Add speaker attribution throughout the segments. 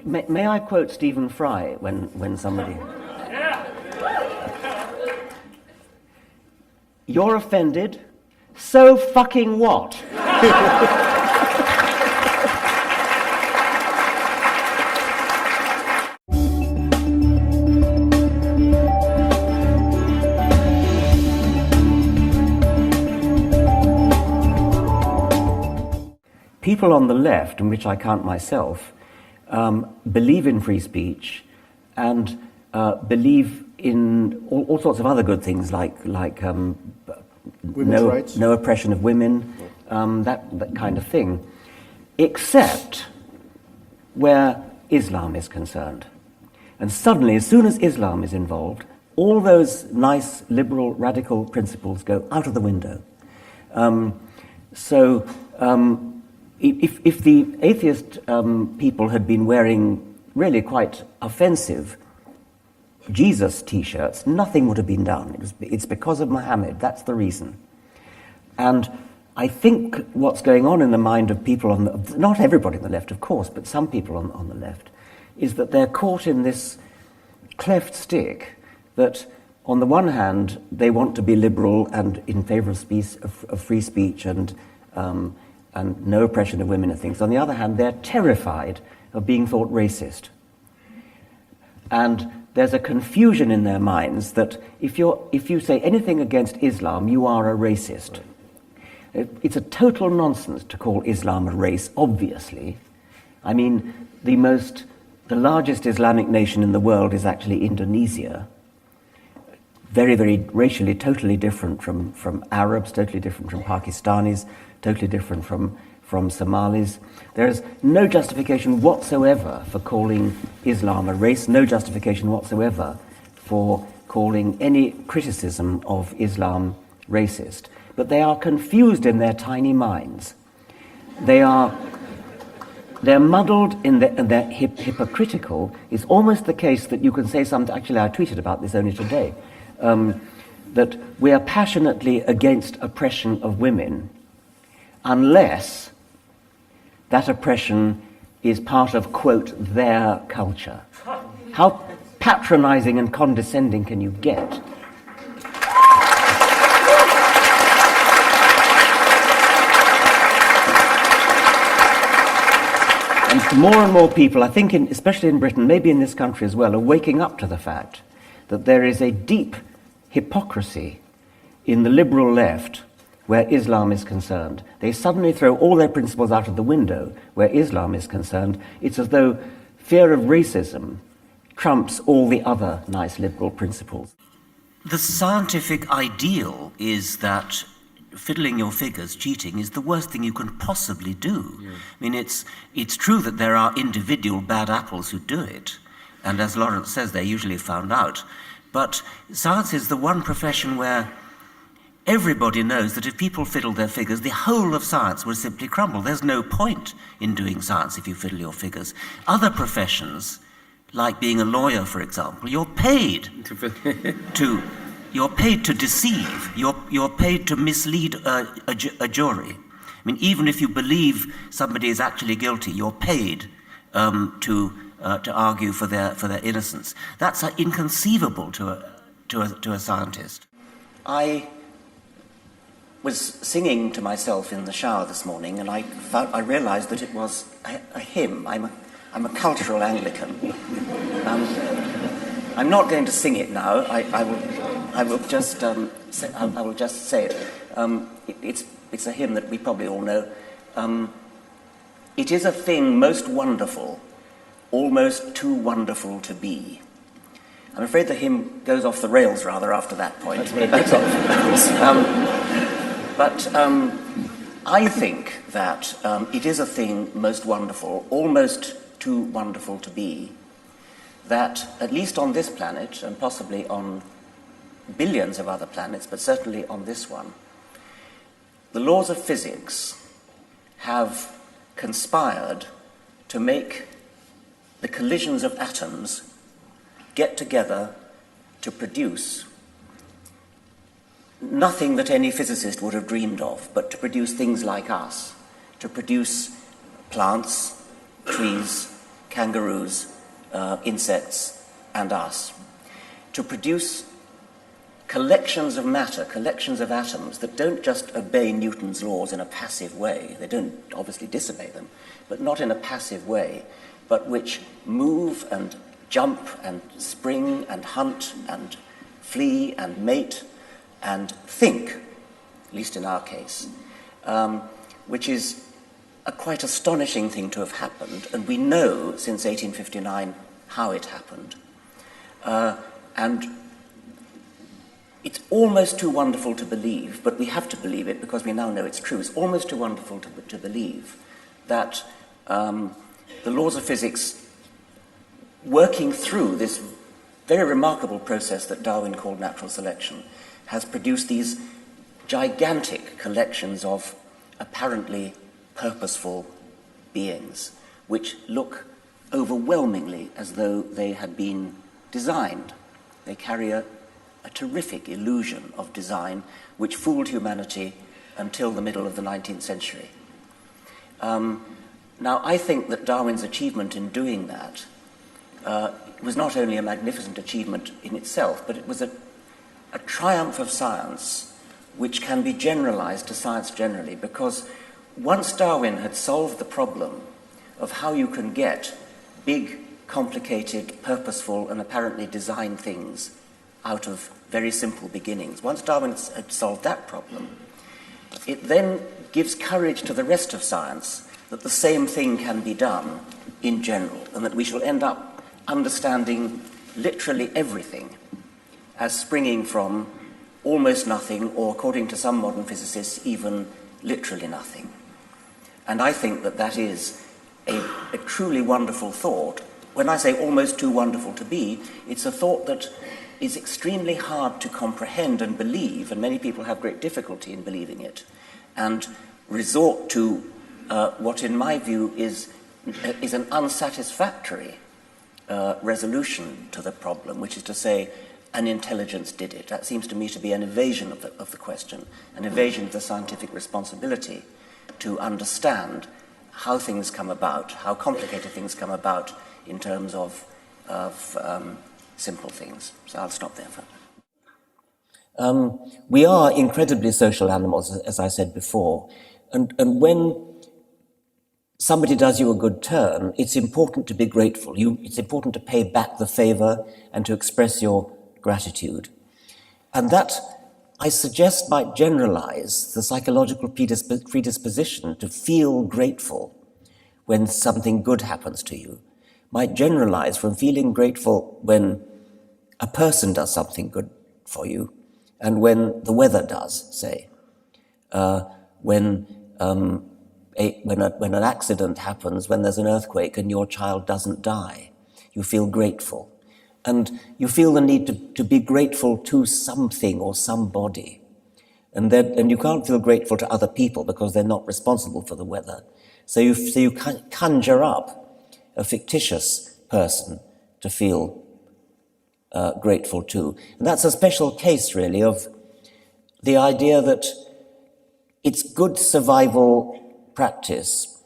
Speaker 1: May I quote Stephen Fry when somebody... You're offended? So fucking what? People on the left, in which I count myself, believe in free speech and believe in all sorts of other good things like no oppression of women, that kind of thing, except where Islam is concerned. And suddenly, as soon as Islam is involved, all those nice liberal radical principles go out of the window. If the atheist people had been wearing really quite offensive Jesus T-shirts, nothing would have been done. It's because of Muhammad, that's the reason. And I think what's going on in the mind of people not everybody on the left, of course, but some people on the left, is that they're caught in this cleft stick that on the one hand, they want to be liberal and in favor of free speech and no oppression of women and things. On the other hand, they're terrified of being thought racist. And there's a confusion in their minds that if you say anything against Islam, you are a racist. It's a total nonsense to call Islam a race, obviously. I mean, the largest Islamic nation in the world is actually Indonesia. Very, very racially totally different from Arabs, totally different from Pakistanis, totally different from Somalis. There is no justification whatsoever for calling Islam a race, no justification whatsoever for calling any criticism of Islam racist. But they are confused in their tiny minds. They're muddled and they're hypocritical. It's almost the case that you can say something, actually I tweeted about this only today, that we are passionately against oppression of women unless that oppression is part of, quote, their culture. How patronizing and condescending can you get? And more people, I think, especially in Britain, maybe in this country as well, are waking up to the fact that there is a deep hypocrisy in the liberal left where Islam is concerned. They suddenly throw all their principles out of the window where Islam is concerned. It's as though fear of racism trumps all the other nice liberal principles. The scientific ideal is that fiddling your figures, cheating, is the worst thing you can possibly do. Yeah. I mean, it's true that there are individual bad apples who do it, and as Lawrence says, they're usually found out. But science is the one profession where everybody knows that if people fiddle their figures, the whole of science will simply crumble. There's no point in doing science if you fiddle your figures. Other professions, like being a lawyer, for example, you're paid to deceive. You're paid to mislead a jury. I mean, even if you believe somebody is actually guilty, you're paid to argue for their innocence. That's inconceivable to a scientist. I was singing to myself in the shower this morning, and I realized that it was a hymn. I'm a cultural Anglican. I'm not going to sing it now. I will just say it. It's a hymn that we probably all know. It is a thing most wonderful, almost too wonderful to be. I'm afraid the hymn goes off the rails rather after that point. That's But I think that it is a thing most wonderful, almost too wonderful to be, that at least on this planet, and possibly on billions of other planets, but certainly on this one, the laws of physics have conspired to make the collisions of atoms get together to produce nothing that any physicist would have dreamed of, but to produce things like us, to produce plants, trees, kangaroos, insects, and us, to produce collections of matter, collections of atoms that don't just obey Newton's laws in a passive way. They don't obviously disobey them, but not in a passive way, but which move and jump and spring and hunt and flee and mate and think, at least in our case, which is a quite astonishing thing to have happened, and we know since 1859 how it happened. And it's almost too wonderful to believe, but we have to believe it because we now know it's true. It's almost too wonderful to believe that the laws of physics, working through this very remarkable process that Darwin called natural selection, has produced these gigantic collections of apparently purposeful beings, which look overwhelmingly as though they had been designed. They carry a terrific illusion of design which fooled humanity until the middle of the 19th century. Now, I think that Darwin's achievement in doing that was not only a magnificent achievement in itself, but it was a triumph of science which can be generalized to science generally, because once Darwin had solved the problem of how you can get big, complicated, purposeful, and apparently designed things out of very simple beginnings, once Darwin had solved that problem, it then gives courage to the rest of science that the same thing can be done in general, and that we shall end up understanding literally everything as springing from almost nothing, or according to some modern physicists, even literally nothing. And I think that that is a truly wonderful thought. When I say almost too wonderful to be, it's a thought that is extremely hard to comprehend and believe, and many people have great difficulty in believing it, and resort to what in my view is an unsatisfactory resolution to the problem, which is to say, an intelligence did it. That seems to me to be an evasion of the question, an evasion of the scientific responsibility to understand how things come about, how complicated things come about in terms of simple things. So I'll stop there for we are incredibly social animals, as I said before, and when somebody does you a good turn, it's important to be grateful. It's important to pay back the favor and to express your gratitude. And that, I suggest, might generalize the psychological predisposition to feel grateful when something good happens to you, might generalize from feeling grateful when a person does something good for you and when the weather does, say, when an accident happens, when there's an earthquake and your child doesn't die, you feel grateful. And you feel the need to be grateful to something or somebody. And you can't feel grateful to other people because they're not responsible for the weather. So you conjure up a fictitious person to feel grateful to. And that's a special case, really, of the idea that it's good survival practice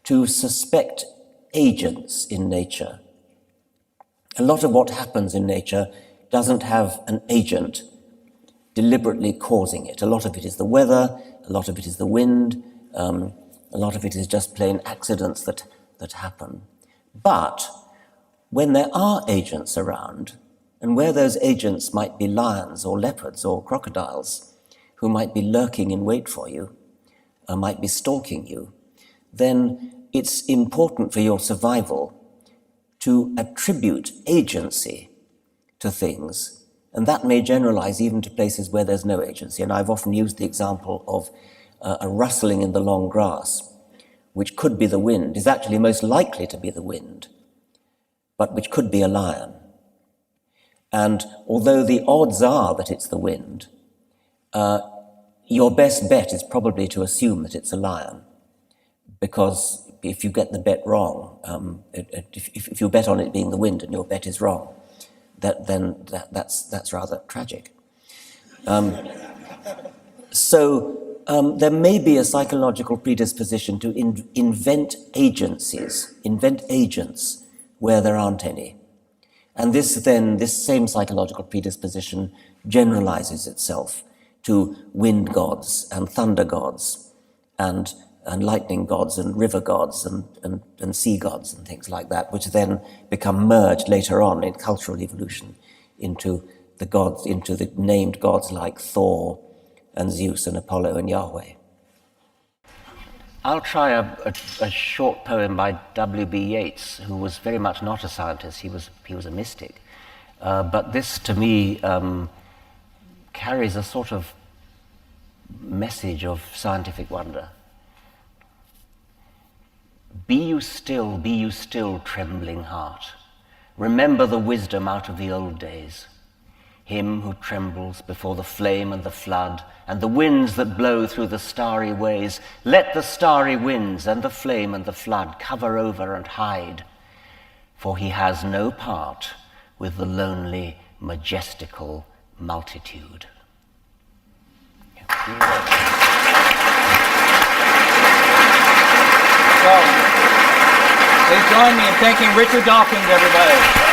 Speaker 1: to suspect agents in nature. A lot of what happens in nature doesn't have an agent deliberately causing it. A lot of it is the weather, a lot of it is the wind, a lot of it is just plain accidents that happen. But when there are agents around, and where those agents might be lions or leopards or crocodiles who might be lurking in wait for you, or might be stalking you, then it's important for your survival to attribute agency to things, and that may generalize even to places where there's no agency. And I've often used the example of a rustling in the long grass, which could be the wind, is actually most likely to be the wind, but which could be a lion. And although the odds are that it's the wind, your best bet is probably to assume that it's a lion, because if you get the bet wrong, if you bet on it being the wind and your bet is wrong, that's rather tragic. So there may be a psychological predisposition to invent agents where there aren't any. And this same psychological predisposition generalizes itself to wind gods and thunder gods and lightning gods and river gods and sea gods and things like that, which then become merged later on in cultural evolution into the named gods like Thor and Zeus and Apollo and Yahweh. I'll try a short poem by W.B. Yeats, who was very much not a scientist. He was a mystic. But this, to me, carries a sort of message of scientific wonder. Be you still, trembling heart. Remember the wisdom out of the old days. Him who trembles before the flame and the flood, and the winds that blow through the starry ways. Let the starry winds and the flame and the flood cover over and hide, for he has no part with the lonely, majestical multitude.
Speaker 2: So, please join me in thanking Richard Dawkins, everybody.